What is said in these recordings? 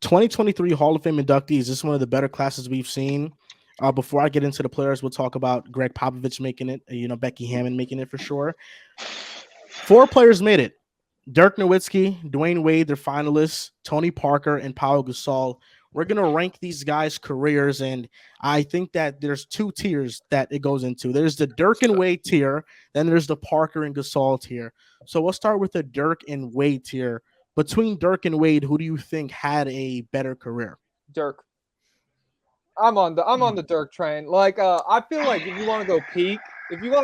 2023 Hall of Fame inductees. This is one of the better classes we've seen. Before I get into the players, we'll talk about Greg Popovich making it, Becky Hammond making it for sure. 4 players made it. Dirk Nowitzki, Dwyane Wade, they're finalists, Tony Parker, and Pau Gasol. We're going to rank these guys' careers, and I think that there's 2 tiers that it goes into. There's the Dirk and Wade tier, then there's the Parker and Gasol tier. So we'll start with the Dirk and Wade tier. Between Dirk and Wade, who do you think had a better career? Dirk. I'm on the Dirk train. Like, I feel like if you want to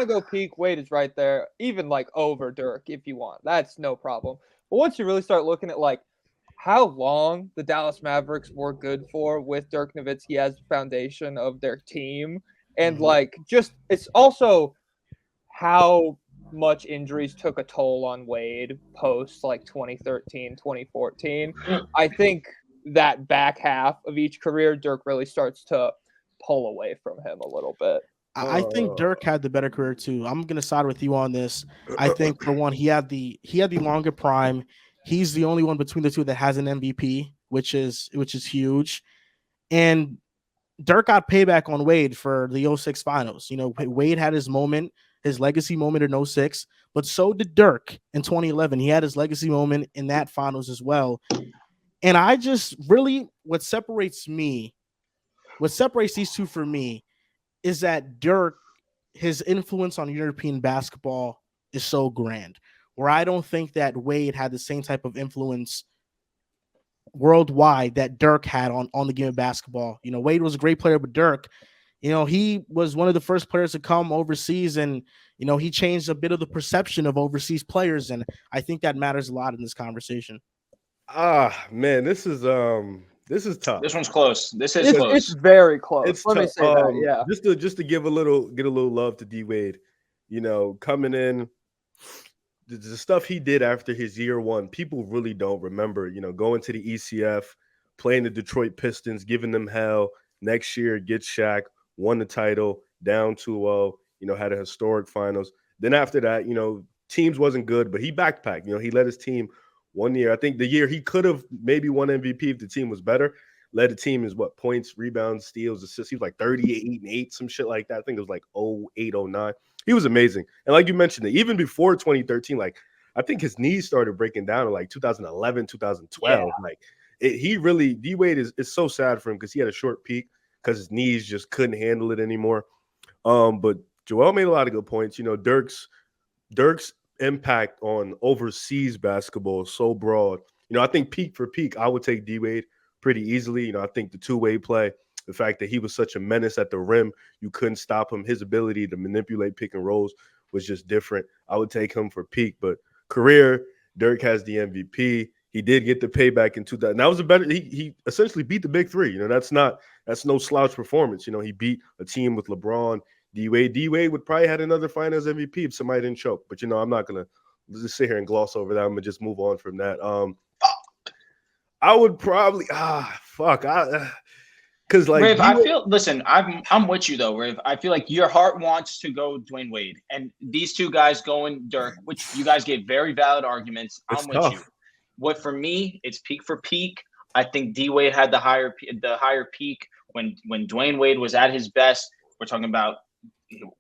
go peak, Wade is right there. Even like over Dirk if you want. That's no problem. But once you really start looking at like how long the Dallas Mavericks were good for with Dirk Nowitzki as the foundation of their team, and like just it's also how much injuries took a toll on Wade post like 2013, 2014. I think that back half of each career, Dirk really starts to pull away from him a little bit. I think Dirk had the better career too. I'm gonna side with you on this. I think for one, he had the longer prime. He's the only one between the two that has an MVP, which is huge. And Dirk got payback on Wade for the 06 finals. Wade had his moment, his legacy moment in 06, but so did Dirk in 2011. He had his legacy moment in that finals as well. And I just really, what separates these two for me is that Dirk, his influence on European basketball is so grand, where I don't think that Wade had the same type of influence worldwide that Dirk had on the game of basketball. Wade was a great player, but Dirk, he was one of the first players to come overseas, and he changed a bit of the perception of overseas players, and I think that matters a lot in this conversation. Man, this is tough. This one's close. It's close. It's very close. It's Let tough. me say that. Yeah. Just to get a little love to D Wade. Coming in, the stuff he did after his year one, people really don't remember. Going to the ECF, playing the Detroit Pistons, giving them hell. Next year, gets Shaq, won the title, down 2-0. Had a historic finals. Then after that, teams wasn't good, but he backpacked. He led his team 1 year. I think the year he could have maybe won MVP if the team was better. Led the team is points, rebounds, steals, assists. He was like 38-8, some shit like that. I think it was like 08, 09. He was amazing. And like you mentioned, even before 2013, like I think his knees started breaking down in like 2011, 2012. Yeah. D-Wade is so sad for him because he had a short peak because his knees just couldn't handle it anymore. But Joel made a lot of good points. Dirk's impact on overseas basketball is so broad. I think peak for peak, I would take D-Wade pretty easily. I think the two-way play, the fact that he was such a menace at the rim, you couldn't stop him. His ability to manipulate pick and rolls was just different. I would take him for peak, but career, Dirk has the MVP. He did get the payback in 2000. That was a better. He essentially beat the big three. That's no slouch performance. He beat a team with LeBron, D-Wade. D-Wade would probably had another finals MVP if somebody didn't choke. But I'm not gonna just sit here and gloss over that. I'm gonna just move on from that. I would probably because like Riv, I'm with you though, Riv. I feel like your heart wants to go Dwyane Wade, and these two guys going Dirk, which you guys gave very valid arguments. I'm with you. What for me, it's peak for peak. I think D Wade had the higher peak when Dwyane Wade was at his best. We're talking about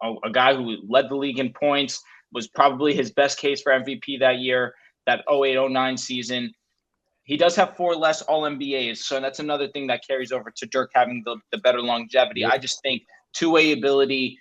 a guy who led the league in points, was probably his best case for MVP that year, that 08-09 season. He does have 4 less All-NBAs, so that's another thing that carries over to Dirk having the better longevity. I just think two-way ability,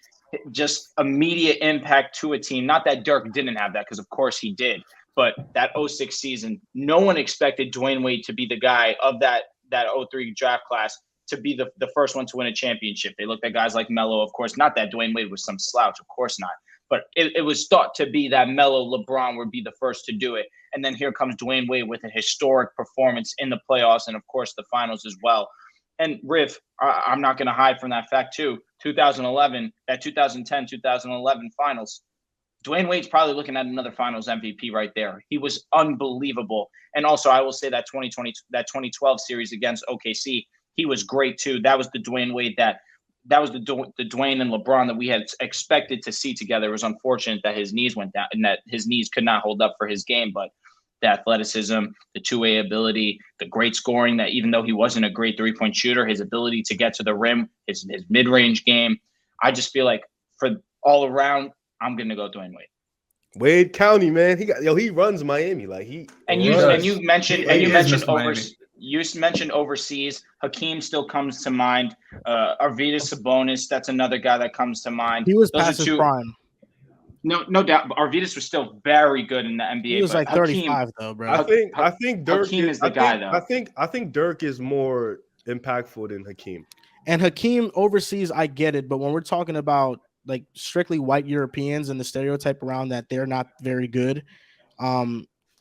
just immediate impact to a team. Not that Dirk didn't have that, because of course he did. But that 06 season, no one expected Dwyane Wade to be the guy of that 03 draft class to be the first one to win a championship. They looked at guys like Melo, of course. Not that Dwyane Wade was some slouch, of course not. But it was thought to be that Melo, LeBron would be the first to do it. And then here comes Dwyane Wade with a historic performance in the playoffs and, of course, the finals as well. And, Riff, I'm not going to hide from that fact, too. 2011, that 2010-2011 finals, Dwyane Wade's probably looking at another finals MVP right there. He was unbelievable. And also, I will say that 2012 series against OKC, he was great, too. That was the Dwyane Wade that was the Dwyane and LeBron that we had expected to see together. It was unfortunate that his knees went down and that his knees could not hold up for his game. But the athleticism, the two-way ability, the great scoring, that even though he wasn't a great three-point shooter, his ability to get to the rim, his mid-range game. I just feel like for all around, I'm going to go Dwyane Wade. Wade County, man. He runs Miami. Like you mentioned overseas. Hakeem still comes to mind. Arvydas Sabonis, that's another guy that comes to mind. He was past his prime. No doubt. But Arvydas was still very good in the NBA. He was like 35 though, bro. I think Dirk Hakeem is the guy though. I think Dirk is more impactful than Hakeem. And Hakeem overseas, I get it, but when we're talking about like strictly white Europeans and the stereotype around that they're not very good, a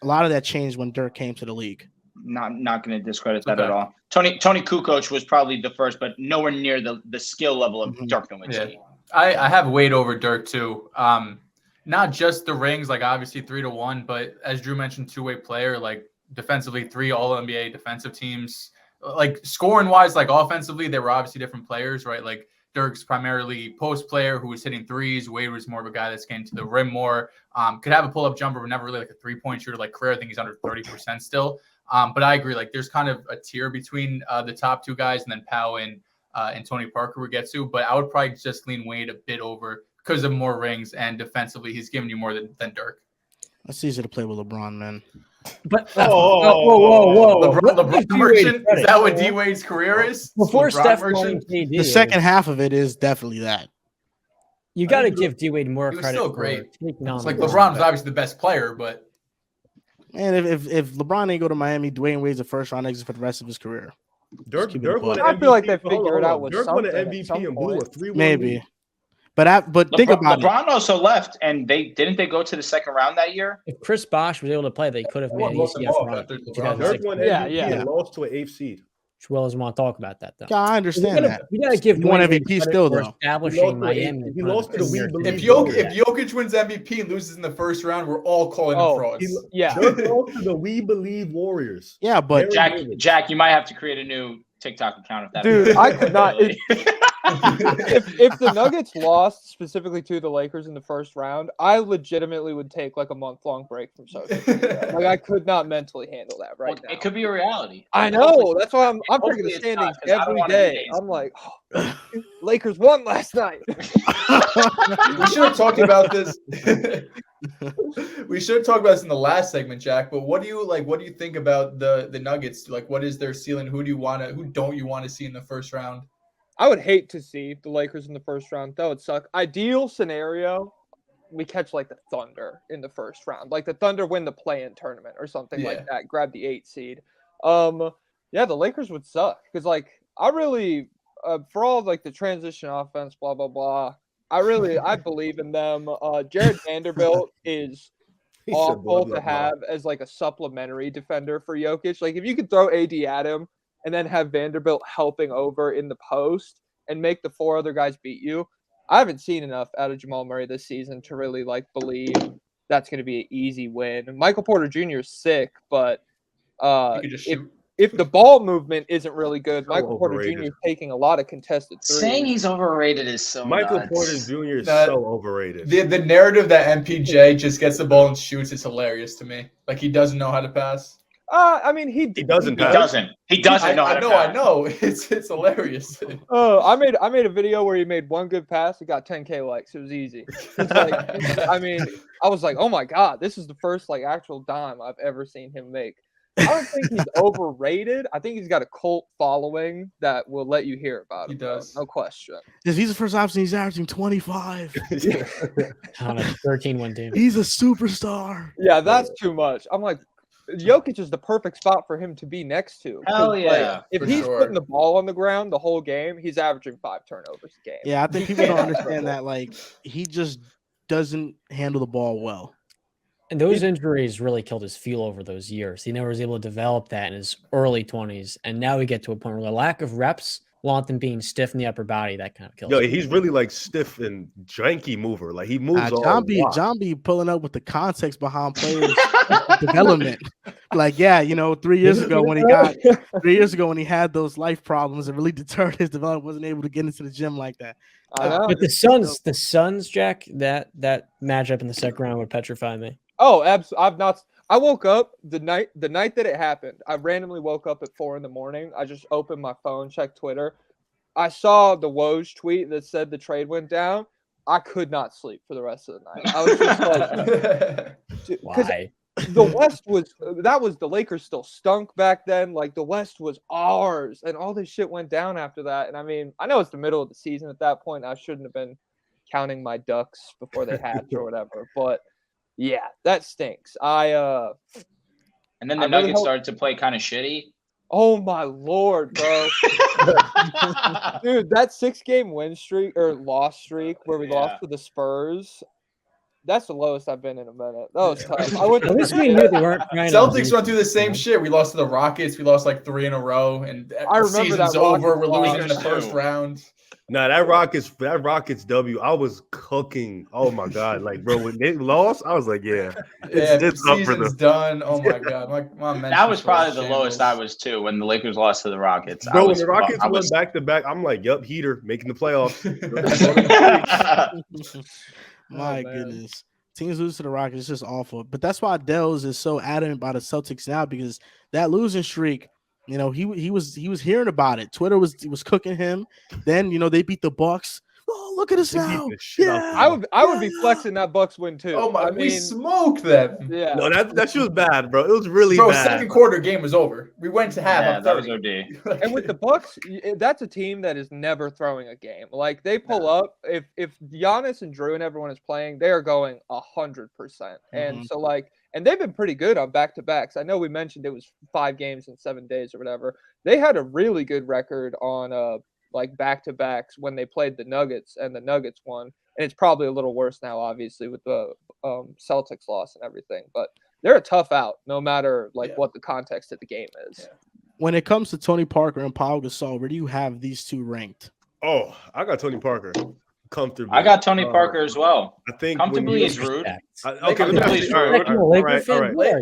lot of that changed when Dirk came to the league. Not going to discredit that at all. Tony Kukoc was probably the first, but nowhere near the skill level of Dirk Nowitzki. Yeah. I have Wade over Dirk too. Not just the rings, like obviously 3-1, but as Drew mentioned, two-way player, like defensively 3 All-NBA defensive teams. Like scoring wise, like offensively, they were obviously different players, right? Like Dirk's primarily post player who was hitting threes. Wade was more of a guy that's getting to the rim more. Could have a pull-up jumper, but never really like a three-point shooter. Like career, I think he's under 30% still. But I agree. Like there's kind of a tier between the top two guys, and then Powell and Tony Parker we get to. But I would probably just lean Wade a bit over because of more rings, and defensively he's giving you more than Dirk. It's easy to play with LeBron, man. But whoa. LeBron Merchant, is that what D Wade's career is? Before LeBron Steph Merchant? KD, The second half of it is definitely that. You got to give D Wade more He was credit. still great. It's Like LeBron was obviously the best player, but And if LeBron ain't go to Miami, Dwyane Wade's a first round exit for the rest of his career. Dirk keep it won above. an I feel like MVP. they figure it out with Dirk won an something at MVP some and blew a point. 3-1 Maybe. lead. But think about LeBron also left, and they go to the second round that year. If Chris Bosh was able to play, they could have made an ECF run. Dirk won MVP and lost to an 8th seed. Joel doesn't want to talk about that though. Yeah, I understand that. You got to give He won Dwyane Wade MVP credit still, for though. establishing Miami. He lost to the We Believe. if Jokic wins MVP and loses in the first round, we're all calling him frauds. Dirk lost to the We Believe Warriors. Yeah, but Jack, you might have to create a new TikTok account if that. Dude, I could not. If the Nuggets lost specifically to the Lakers in the first round, I legitimately would take like a month-long break from social media. Like I could not mentally handle that now. It could be a reality. I know. That's why I'm checking the Hopefully it's standings not, 'cause I don't every want day. any days. I'm like, Lakers won last night. We should have talked about this. We should have talked about this in the last segment, Jack. But what do you think about the Nuggets? Like, what is their ceiling? Who don't you want to see in the first round? I would hate to see the Lakers in the first round. That would suck. Ideal scenario, we catch like the Thunder in the first round. Like the Thunder win the play-in tournament or something like that. Grab the 8 seed. The Lakers would suck because like I really for all of, like the transition offense, blah blah blah. I believe in them. Jared Vanderbilt is awful to have as like a supplementary defender for Jokic. Like if you could throw AD at him and then have Vanderbilt helping over in the post and make the 4 other guys beat you. I haven't seen enough out of Jamal Murray this season to really like believe that's going to be an easy win. Michael Porter Jr. is sick, but if the ball movement isn't really good, Michael Porter Jr. is taking a lot of contested threes. Saying he's overrated is so Michael nuts. Porter Jr. is so overrated. The narrative that MPJ just gets the ball and shoots is hilarious to me. Like he doesn't know how to pass. I mean, he doesn't. He doesn't know how to pass. I know. It's hilarious. I made a video where he made one good pass. It got 10K likes. It was easy. It's like, I mean, I was like, oh my god, this is the first like actual dime I've ever seen him make. I don't think he's overrated. I think he's got a cult following that will let you hear about him. He does. No question. if he's the first option, he's averaging 25. On a 13-1 team. He's a superstar. Yeah, that's too much. I'm like, Jokic is the perfect spot for him to be next to. Hell yeah. Like, if he's putting the ball on the ground the whole game, he's averaging 5 turnovers a game. Yeah, I think people don't understand that. Like, he just doesn't handle the ball well. And those injuries really killed his feel over those years. He never was able to develop that in his early 20s. And now we get to a point where the lack of reps, along with him being stiff in the upper body, that kind of kills him. He's really like stiff and janky mover. Like he moves John B pulling up with the context behind players' development. Like, 3 years ago when he had those life problems, it really deterred his development. Wasn't able to get into the gym like that. But the Suns, Jack, that matchup in the second round would petrify me. Oh, absolutely. I woke up the night that it happened. I randomly woke up at 4 a.m. I just opened my phone, checked Twitter. I saw the Woj tweet that said the trade went down. I could not sleep for the rest of the night. I was just like, Why? the West was the Lakers still stunk back then. Like the West was ours, and all this shit went down after that. And I mean, I know it's the middle of the season at that point. I shouldn't have been counting my ducks before they hatch or whatever. But yeah, that stinks. And then the Nuggets started to play kind of shitty. Oh my Lord, bro. Dude, that 6-game win streak or loss streak where we lost to the Spurs, that's the lowest I've been in a minute. That was tough. At least we knew they weren't trying Celtics went through the same shit. We lost to the Rockets. We lost like 3 in a row, and I the remember season's that over. Rockets We're losing in the loss. first round. Nah, that Rockets W, I was cooking. Oh my god, like bro, when they lost, I was like, yeah, it's up for season's them. done. Oh my god, That was probably the lowest I was too when the Lakers lost to the Rockets. Bro, when the Rockets went back to back, I'm like, yup, heater making the playoffs. My goodness. Teams lose to the Rockets, it's just awful. But that's why Dehls is so adamant about the Celtics now, because that losing streak, you know, he was hearing about it. Twitter was cooking him. Then, you know, they beat the Bucks. Oh, look at us now. Yeah. I would be flexing that Bucks win too. Oh my, I we mean, smoked them. yeah. No, that shit was bad, bro. It was really Bro, bad. second quarter game was over. We went to half. Yeah, up that was 30. OD. And with the Bucks, that's a team that is never throwing a game. Like they pull up, if Giannis and Drew and everyone is playing, they are going 100%. And so like, and they've been pretty good on back-to-backs. I know we mentioned it was 5 games in 7 days or whatever. They had a really good record on like back-to-backs when they played the Nuggets, and the Nuggets won. And it's probably a little worse now, obviously, with the Celtics loss and everything. But they're a tough out, no matter like what the context of the game is. Yeah. When it comes to Tony Parker and Pau Gasol, where do you have these two ranked? Oh, I got Tony Parker comfortably. I got Tony Parker as well. I think Comfortably is rude. Okay, let me Comfortably ask is you. All rude.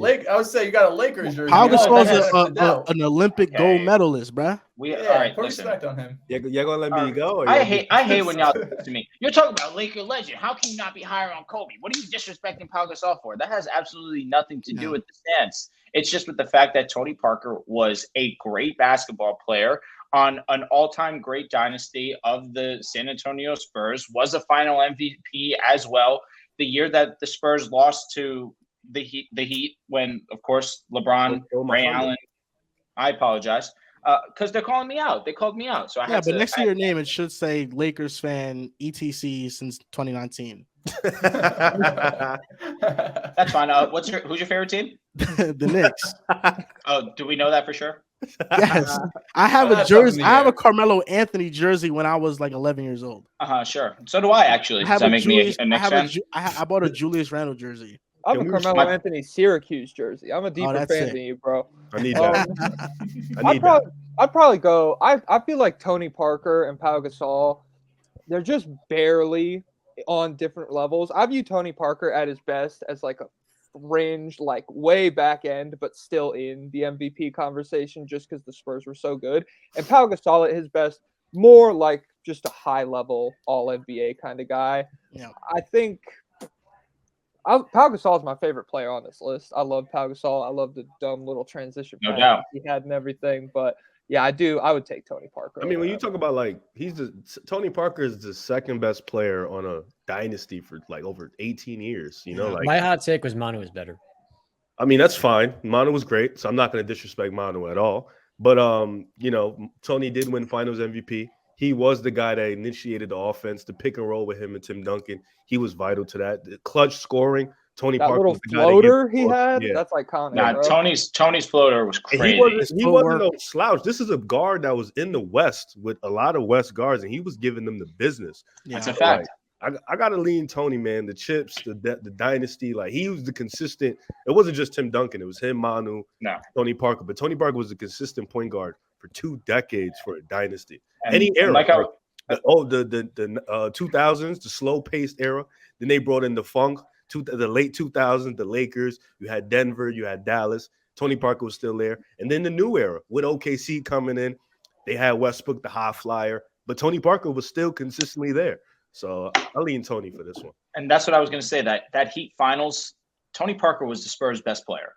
right. I would say you got a Lakers jersey. Pau You know, Gasol that's is the doubt. an Olympic gold medalist, bruh. All Yeah, right, put listen. respect on him. Y'all gonna let me go? Or I hate when y'all talk to me. You're talking about Laker legend. How can you not be higher on Kobe? What are you disrespecting Pau Gasol for? That has absolutely nothing to do with the stance. It's just with the fact that Tony Parker was a great basketball player on an all-time great dynasty of the San Antonio Spurs, was a final MVP as well. The year that the Spurs lost to the Heat when, of course, LeBron, Ray Allen. I apologize. Because they're calling me out. They called me out. So I had but next to your name, it should say Lakers fan ETC since 2019. That's fine. Who's your favorite team? The Knicks. Oh, do we know that for sure? Yes. I have a jersey. I have a Carmelo Anthony jersey when I was like 11 years old. Sure. So do I, actually. Does that make me a Knicks fan? I bought a Julius Randle jersey. I have a Carmelo Anthony Syracuse jersey. I'm a deeper fan than you, bro. I need that. I'd probably go. I feel like Tony Parker and Pau Gasol, they're just barely on different levels. I view Tony Parker at his best as like a fringe, like way back end, but still in the MVP conversation just because the Spurs were so good. And Pau Gasol at his best, more like just a high level all NBA kind of guy. Yeah. I think Pau Gasol is my favorite player on this list. I love Pau Gasol. I love the dumb little transition no doubt he had and everything. But yeah, I would take Tony Parker. I mean, when you talk about like Tony Parker is the second best player on a dynasty for like over 18 years. You know, like my hot take was Manu is better. I mean, that's fine. Manu was great, so I'm not going to disrespect Manu at all. But you know, Tony did win Finals MVP. He was the guy that initiated the offense, the pick and roll with him and Tim Duncan. He was vital to that. The clutch scoring. Tony Parker little was the floater he had. Yeah. That's iconic. Nah, bro. Tony's floater was crazy. He wasn't no slouch. This is a guard that was in the West with a lot of West guards, and he was giving them the business. Yeah. That's a fact. I gotta lean Tony, man. The chips, the dynasty, like he was the consistent. It wasn't just Tim Duncan. It was him, Manu, Tony Parker. But Tony Parker was a consistent point guard for 2 decades for a dynasty. Any era, like the 2000s, the slow paced era. Then they brought in the funk. The late 2000s, the Lakers. You had Denver. You had Dallas. Tony Parker was still there. And then the new era with OKC coming in. They had Westbrook, the high flyer. But Tony Parker was still consistently there. So I lean Tony for this one. And that's what I was going to say. That Heat Finals Tony Parker was the Spurs' best player.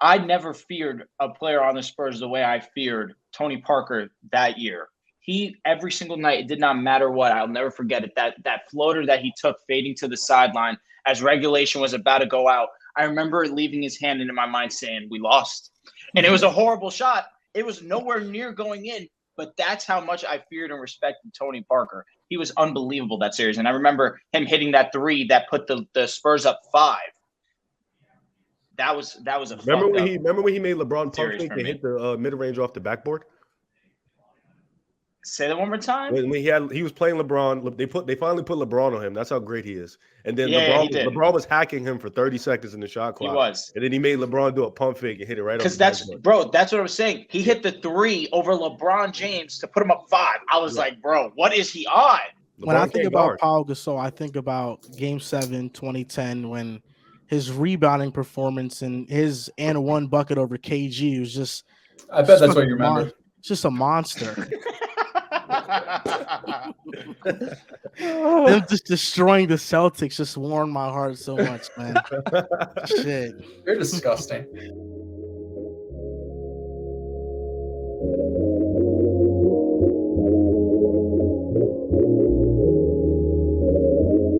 I never feared a player on the Spurs the way I feared Tony Parker that year. He, every single night, it did not matter what, I'll never forget it, that floater that he took fading to the sideline as regulation was about to go out, I remember it leaving his hand into my mind saying, we lost. And it was a horrible shot. It was nowhere near going in, but that's how much I feared and respected Tony Parker. He was unbelievable that series. And I remember him hitting that 3 that put the Spurs up 5. That was a remember when he made LeBron pump fake and hit the mid range off the backboard? Say that one more time. When he was playing LeBron, they finally put LeBron on him. That's how great he is. And then LeBron was hacking him for 30 seconds in the shot clock. He was. And then he made LeBron do a pump fake and hit it right. Because that's what I was saying. He hit the 3 over LeBron James to put him up 5. I was like, bro, what is he on? When I think about Paul Gasol, I think about Game 7, 2010, when his rebounding performance and his and 1 bucket over KG was just. I bet that's what you remember. Just a monster. Them just destroying the Celtics just warmed my heart so much, man. Shit. You're disgusting.